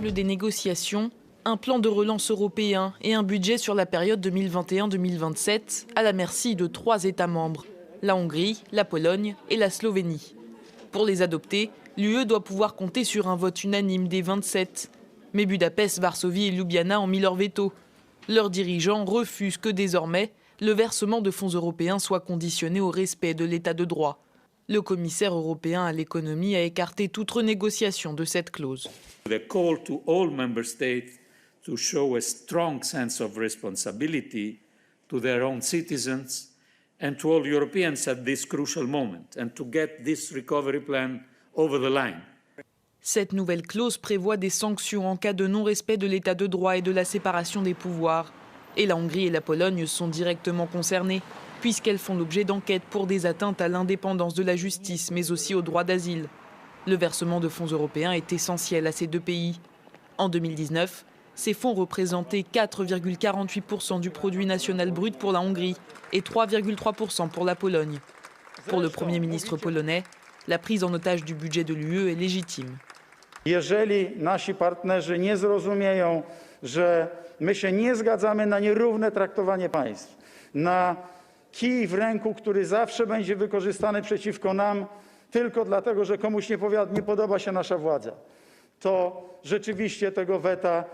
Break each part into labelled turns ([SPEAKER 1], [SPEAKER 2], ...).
[SPEAKER 1] table des négociations, un plan de relance européen et un budget sur la période 2021-2027 à la merci de 3 États membres, la Hongrie, la Pologne et la Slovénie. Pour les adopter, l'UE doit pouvoir compter sur un vote unanime des 27. Mais Budapest, Varsovie et Ljubljana ont mis leur veto. Leurs dirigeants refusent que désormais, le versement de fonds européens soit conditionné au respect de l'état de droit. Le commissaire européen à l'économie a écarté toute renégociation de cette clause.
[SPEAKER 2] The call to all member states to show a strong sense of responsibility to their own citizens and to all Europeans at this crucial moment and to get this recovery plan over the line.
[SPEAKER 1] Cette nouvelle clause prévoit des sanctions en cas de non-respect de l'état de droit et de la séparation des pouvoirs. Et la Hongrie et la Pologne sont directement concernées, puisqu'elles font l'objet d'enquêtes pour des atteintes à l'indépendance de la justice, mais aussi au droit d'asile. Le versement de fonds européens est essentiel à ces deux pays. En 2019, ces fonds représentaient 4,48% du produit national brut pour la Hongrie et 3,3% pour la Pologne. Pour le Premier ministre polonais, la prise en otage du budget de l'UE est légitime.
[SPEAKER 3] Jeżeli nasi partnerzy nie zrozumieją, że my się nie zgadzamy na nierówne traktowanie państw, na kij w ręku, który zawsze będzie wykorzystany przeciwko nam, tylko dlatego, że komuś nie podoba się nasza władza, to rzeczywiście tego weta.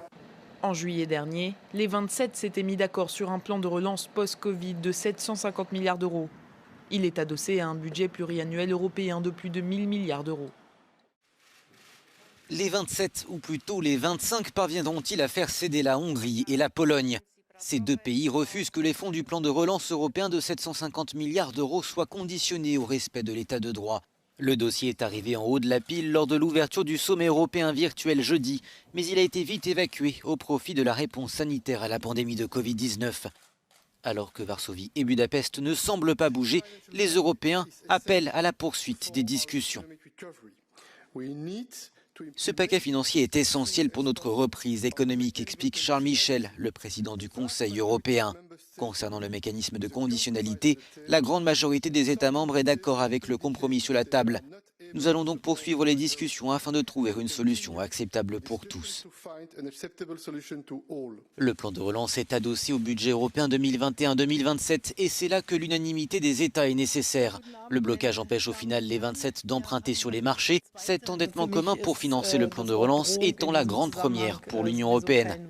[SPEAKER 1] En juillet dernier, les 27 s'étaient mis d'accord sur un plan de relance post-Covid de 750 milliards d'euros. Il est adossé à un budget pluriannuel européen de plus de 1000 milliards d'euros.
[SPEAKER 4] Les 27, ou plutôt les 25, parviendront-ils à faire céder la Hongrie et la Pologne? Ces deux pays refusent que les fonds du plan de relance européen de 750 milliards d'euros soient conditionnés au respect de l'état de droit. Le dossier est arrivé en haut de la pile lors de l'ouverture du sommet européen virtuel jeudi, mais il a été vite évacué au profit de la réponse sanitaire à la pandémie de Covid-19. Alors que Varsovie et Budapest ne semblent pas bouger, les Européens appellent à la poursuite des discussions. Ce paquet financier est essentiel pour notre reprise économique, explique Charles Michel, le président du Conseil européen. Concernant le mécanisme de conditionnalité, la grande majorité des États membres est d'accord avec le compromis sur la table. Nous allons donc poursuivre les discussions afin de trouver une solution acceptable pour tous. Le plan de relance est adossé au budget européen 2021-2027 et c'est là que l'unanimité des États est nécessaire. Le blocage empêche au final les 27 d'emprunter sur les marchés. Cet endettement commun pour financer le plan de relance étant la grande première pour l'Union européenne.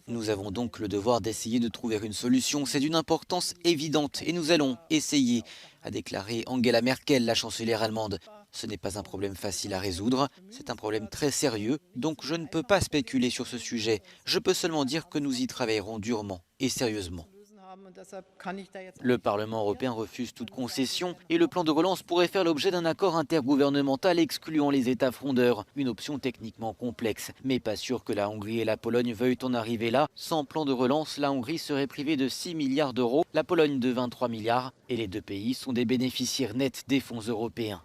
[SPEAKER 4] Nous avons donc le devoir d'essayer de trouver une solution. C'est d'une importance évidente et nous allons essayer, a déclaré Angela Merkel, la chancelière allemande. Ce n'est pas un problème facile à résoudre, c'est un problème très sérieux, donc je ne peux pas spéculer sur ce sujet. Je peux seulement dire que nous y travaillerons durement et sérieusement. Le Parlement européen refuse toute concession et le plan de relance pourrait faire l'objet d'un accord intergouvernemental excluant les États frondeurs. Une option techniquement complexe, mais pas sûr que la Hongrie et la Pologne veuillent en arriver là. Sans plan de relance, la Hongrie serait privée de 6 milliards d'euros, la Pologne de 23 milliards et les deux pays sont des bénéficiaires nets des fonds européens.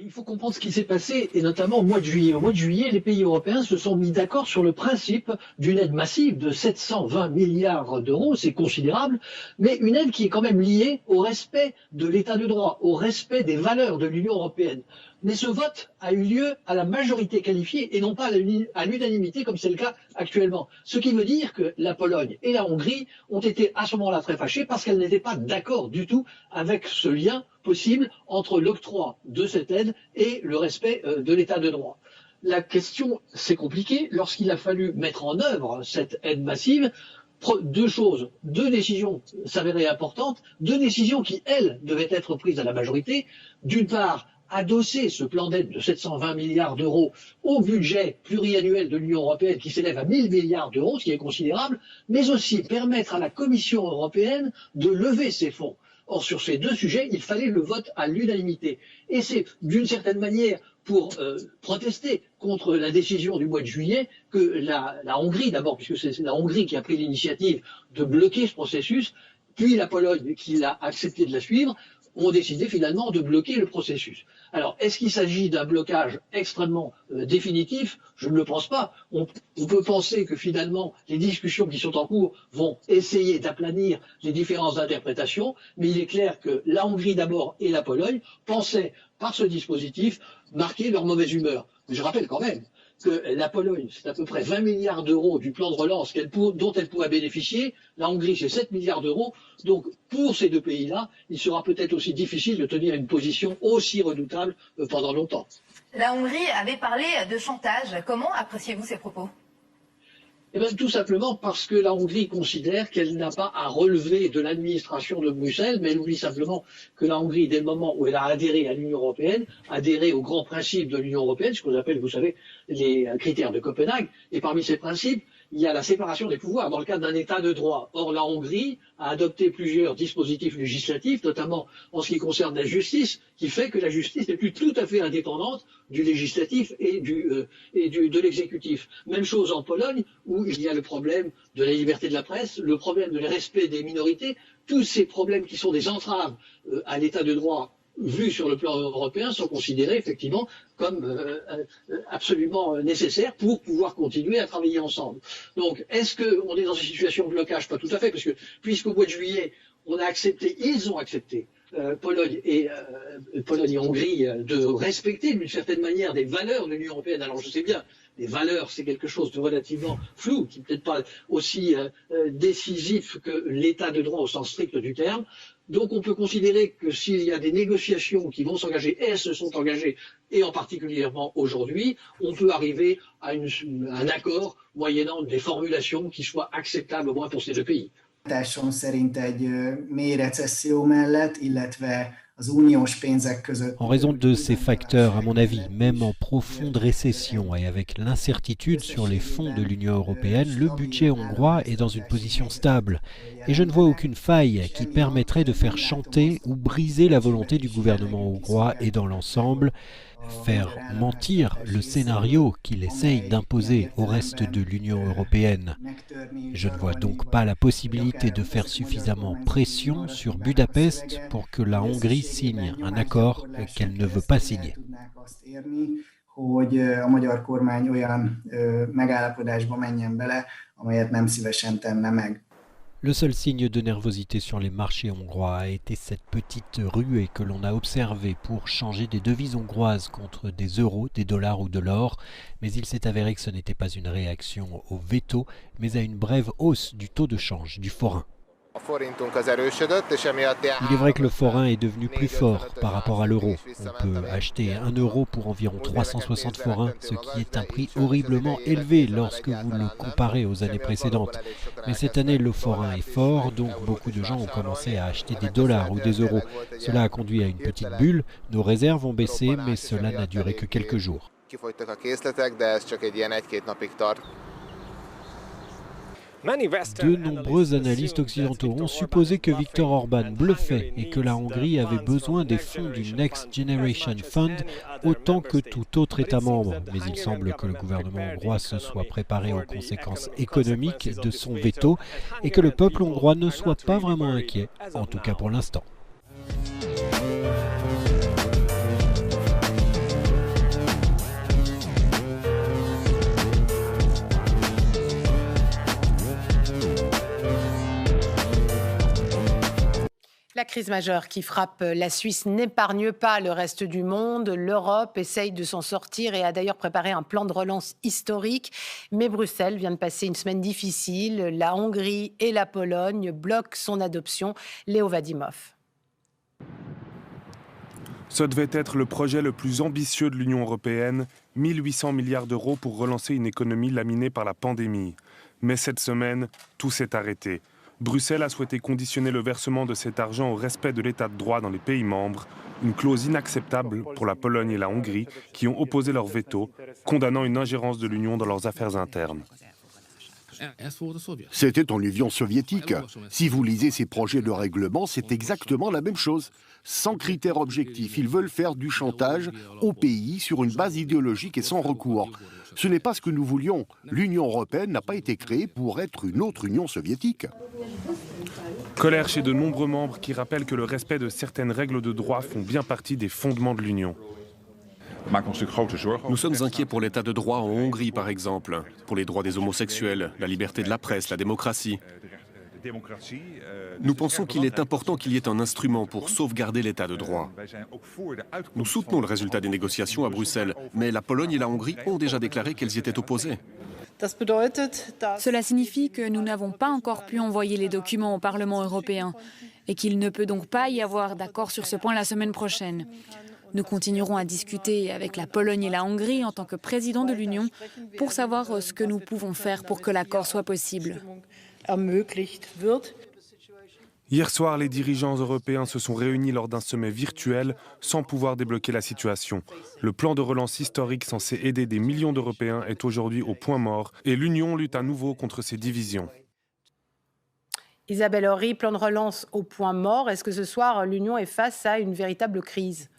[SPEAKER 5] Il faut comprendre ce qui s'est passé, et notamment au mois de juillet. Au mois de juillet, les pays européens se sont mis d'accord sur le principe d'une aide massive de 720 milliards d'euros, c'est considérable, mais une aide qui est quand même liée au respect de l'état de droit, au respect des valeurs de l'Union européenne. Mais ce vote a eu lieu à la majorité qualifiée et non pas à l'unanimité comme c'est le cas actuellement. Ce qui veut dire que la Pologne et la Hongrie ont été à ce moment-là très fâchées parce qu'elles n'étaient pas d'accord du tout avec ce lien possible entre l'octroi de cette aide et le respect de l'état de droit. La question, c'est compliqué. Lorsqu'il a fallu mettre en œuvre cette aide massive, deux choses, deux décisions s'avéraient importantes, deux décisions qui, elles, devaient être prises à la majorité. D'une part, adosser ce plan d'aide de 720 milliards d'euros au budget pluriannuel de l'Union européenne qui s'élève à 1000 milliards d'euros, ce qui est considérable, mais aussi permettre à la Commission européenne de lever ces fonds. Or, sur ces deux sujets, il fallait le vote à l'unanimité. Et c'est d'une certaine manière pour protester contre la décision du mois de juillet que la Hongrie, d'abord, puisque c'est la Hongrie qui a pris l'initiative de bloquer ce processus, puis la Pologne qui a accepté de la suivre, ont décidé finalement de bloquer le processus. Alors, est-ce qu'il s'agit d'un blocage extrêmement définitif? Je ne le pense pas. On peut penser que finalement, les discussions qui sont en cours vont essayer d'aplanir les différentes interprétations, mais il est clair que la Hongrie d'abord et la Pologne pensaient, par ce dispositif, marquer leur mauvaise humeur. Mais je rappelle quand même que la Pologne, c'est à peu près 20 milliards d'euros du plan de relance dont elle pourrait bénéficier. La Hongrie, c'est 7 milliards d'euros. Donc, pour ces deux pays-là, il sera peut-être aussi difficile de tenir une position aussi redoutable pendant longtemps.
[SPEAKER 6] La Hongrie avait parlé de chantage. Comment appréciez-vous ces propos ?
[SPEAKER 5] Eh bien, tout simplement parce que la Hongrie considère qu'elle n'a pas à relever de l'administration de Bruxelles, mais elle oublie simplement que la Hongrie, dès le moment où elle a adhéré à l'Union européenne, a adhéré aux grands principes de l'Union européenne, ce qu'on appelle, vous savez, les critères de Copenhague. Et parmi ces principes, il y a la séparation des pouvoirs dans le cadre d'un État de droit. Or, la Hongrie a adopté plusieurs dispositifs législatifs, notamment en ce qui concerne la justice, qui fait que la justice n'est plus tout à fait indépendante du législatif et de l'exécutif. Même chose en Pologne, où il y a le problème de la liberté de la presse, le problème de respect des minorités, tous ces problèmes qui sont des entraves à l'état de droit vus sur le plan européen sont considérés effectivement comme absolument nécessaires pour pouvoir continuer à travailler ensemble. Donc, est-ce qu'on est dans une situation de blocage? Pas tout à fait, parce que puisqu'au mois de juillet, ils ont accepté, Pologne et Hongrie, de respecter d'une certaine manière des valeurs de l'Union européenne. Alors je sais bien, les valeurs, c'est quelque chose de relativement flou, qui n'est peut-être pas aussi décisif que l'état de droit au sens strict du terme. Donc on peut considérer que s'il y a des négociations qui vont s'engager, et elles se sont engagées, et en particulièrement aujourd'hui, on peut arriver à un accord moyennant des formulations qui soient acceptables au moins pour ces deux pays.
[SPEAKER 7] En raison de ces facteurs, à mon avis, même en profonde récession et avec l'incertitude sur les fonds de l'Union européenne, le budget hongrois est dans une position stable. Et je ne vois aucune faille qui permettrait de faire chanter ou briser la volonté du gouvernement hongrois et dans l'ensemble, faire mentir le scénario qu'il essaye d'imposer au reste de l'Union européenne. Je ne vois donc pas la possibilité de faire suffisamment pression sur Budapest pour que la Hongrie signe un accord qu'elle ne veut pas signer. Le seul signe de nervosité sur les marchés hongrois a été cette petite ruée que l'on a observée pour changer des devises hongroises contre des euros, des dollars ou de l'or, mais il s'est avéré que ce n'était pas une réaction au veto, mais à une brève hausse du taux de change du forain. Il est vrai que le forain est devenu plus fort par rapport à l'euro. On peut acheter 1 euro pour environ 360 forains, ce qui est un prix horriblement élevé lorsque vous le comparez aux années précédentes. Mais cette année, le forain est fort, donc beaucoup de gens ont commencé à acheter des dollars ou des euros. Cela a conduit à une petite bulle. Nos réserves ont baissé, mais cela n'a duré que quelques jours. De nombreux analystes occidentaux ont supposé que Viktor Orban bluffait et que la Hongrie avait besoin des fonds du Next Generation Fund autant que tout autre État membre. Mais il semble que le gouvernement hongrois se soit préparé aux conséquences économiques de son veto et que le peuple hongrois ne soit pas vraiment inquiet, en tout cas pour l'instant.
[SPEAKER 8] La crise majeure qui frappe la Suisse n'épargne pas le reste du monde. L'Europe essaye de s'en sortir et a d'ailleurs préparé un plan de relance historique. Mais Bruxelles vient de passer une semaine difficile. La Hongrie et la Pologne bloquent son adoption. Léo Vadimov.
[SPEAKER 9] Ce devait être le projet le plus ambitieux de l'Union européenne, 1 800 milliards d'euros pour relancer une économie laminée par la pandémie. Mais cette semaine, tout s'est arrêté. Bruxelles a souhaité conditionner le versement de cet argent au respect de l'état de droit dans les pays membres, une clause inacceptable pour la Pologne et la Hongrie qui ont opposé leur veto, condamnant une ingérence de l'Union dans leurs affaires internes.
[SPEAKER 10] C'était en Union soviétique. Si vous lisez ces projets de règlement, c'est exactement la même chose. Sans critères objectifs, ils veulent faire du chantage au pays sur une base idéologique et sans recours. Ce n'est pas ce que nous voulions. L'Union européenne n'a pas été créée pour être une autre Union soviétique.
[SPEAKER 9] Colère chez de nombreux membres qui rappellent que le respect de certaines règles de droit font bien partie des fondements de l'Union.
[SPEAKER 11] Nous sommes inquiets pour l'état de droit en Hongrie, par exemple, pour les droits des homosexuels, la liberté de la presse, la démocratie. Nous pensons qu'il est important qu'il y ait un instrument pour sauvegarder l'état de droit. Nous soutenons le résultat des négociations à Bruxelles, mais la Pologne et la Hongrie ont déjà déclaré qu'elles y étaient opposées.
[SPEAKER 12] Cela signifie que nous n'avons pas encore pu envoyer les documents au Parlement européen et qu'il ne peut donc pas y avoir d'accord sur ce point la semaine prochaine. Nous continuerons à discuter avec la Pologne et la Hongrie en tant que président de l'Union pour savoir ce que nous pouvons faire pour que l'accord soit possible.
[SPEAKER 9] Hier soir, les dirigeants européens se sont réunis lors d'un sommet virtuel sans pouvoir débloquer la situation. Le plan de relance historique censé aider des millions d'Européens est aujourd'hui au point mort et l'Union lutte à nouveau contre ses divisions.
[SPEAKER 8] Isabelle Horry, plan de relance au point mort. Est-ce que ce soir, l'Union est face à une véritable crise ?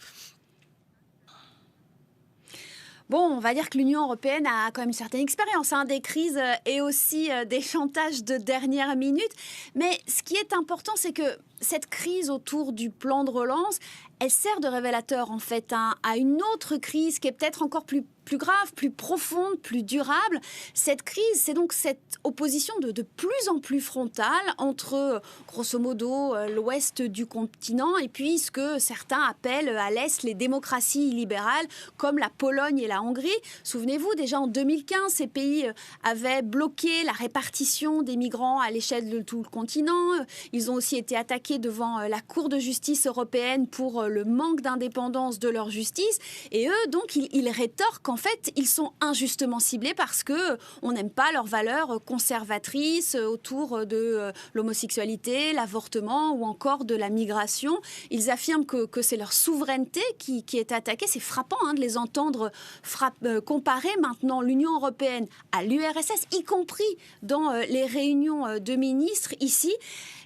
[SPEAKER 13] Bon, on va dire que l'Union européenne a quand même une certaine expérience des crises et aussi des chantages de dernière minute. Mais ce qui est important, c'est que cette crise autour du plan de relance, elle sert de révélateur en fait à une autre crise qui est peut-être encore plus grave, plus profonde, plus durable. Cette crise, c'est donc cette opposition de plus en plus frontale entre, grosso modo, l'ouest du continent et puis ce que certains appellent à l'est les démocraties libérales, comme la Pologne et la Hongrie. Souvenez-vous, déjà en 2015, ces pays avaient bloqué la répartition des migrants à l'échelle de tout le continent. Ils ont aussi été attaqués devant la Cour de justice européenne pour le manque d'indépendance de leur justice. Et eux, donc, ils rétorquent qu'en fait, ils sont injustement ciblés parce qu'on n'aime pas leurs valeurs conservatrices autour de l'homosexualité, l'avortement ou encore de la migration. Ils affirment que c'est leur souveraineté qui est attaquée. C'est frappant de les entendre comparer maintenant l'Union européenne à l'URSS, y compris dans les réunions de ministres ici.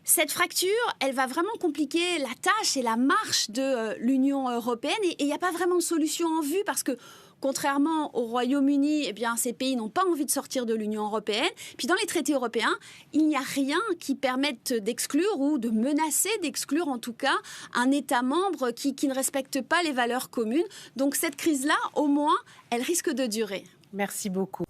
[SPEAKER 13] Cette fracture, elle va vraiment compliquer la tâche et la marche de l'Union européenne et il n'y a pas vraiment de solution en vue parce que contrairement au Royaume-Uni, eh bien, ces pays n'ont pas envie de sortir de l'Union européenne. Puis dans les traités européens, il n'y a rien qui permette d'exclure ou de menacer d'exclure en tout cas un État membre qui ne respecte pas les valeurs communes. Donc cette crise-là, au moins, elle risque de durer.
[SPEAKER 8] Merci beaucoup.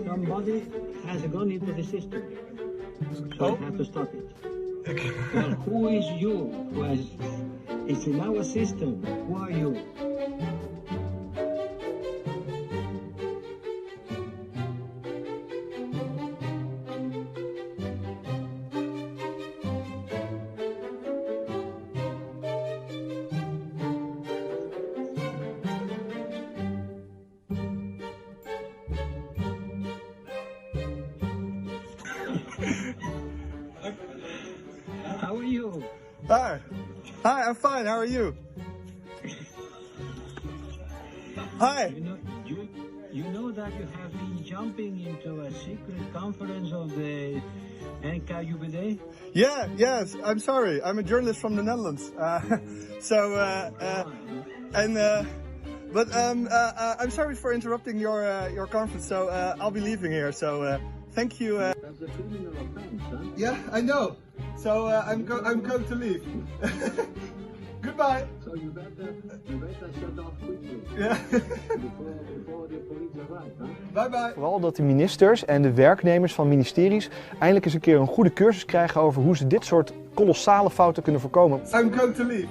[SPEAKER 5] Somebody has gone into the system, so we have to stop it. Okay. Well, who is you? It's in our system. Who are you? How are you?
[SPEAKER 14] Hi. Hi, I'm fine. How are you? Hi.
[SPEAKER 5] You know that you have been jumping into a secret conference of the NKVD?
[SPEAKER 14] Yeah, yes. I'm sorry. I'm a journalist from the Netherlands. But I'm sorry for interrupting your conference. So I'll be leaving here. So thank you.
[SPEAKER 5] That's the criminal offense, huh?
[SPEAKER 14] Yeah, I know. So I'm going to leave. Goodbye.
[SPEAKER 5] So you better shut off quickly.
[SPEAKER 14] Yeah.
[SPEAKER 5] before the police arrive, huh?
[SPEAKER 14] Bye bye.
[SPEAKER 15] Vooral dat de ministers en de werknemers van ministeries eindelijk eens een keer een goede cursus krijgen over hoe ze dit soort kolossale fouten kunnen voorkomen.
[SPEAKER 14] I'm going to leave.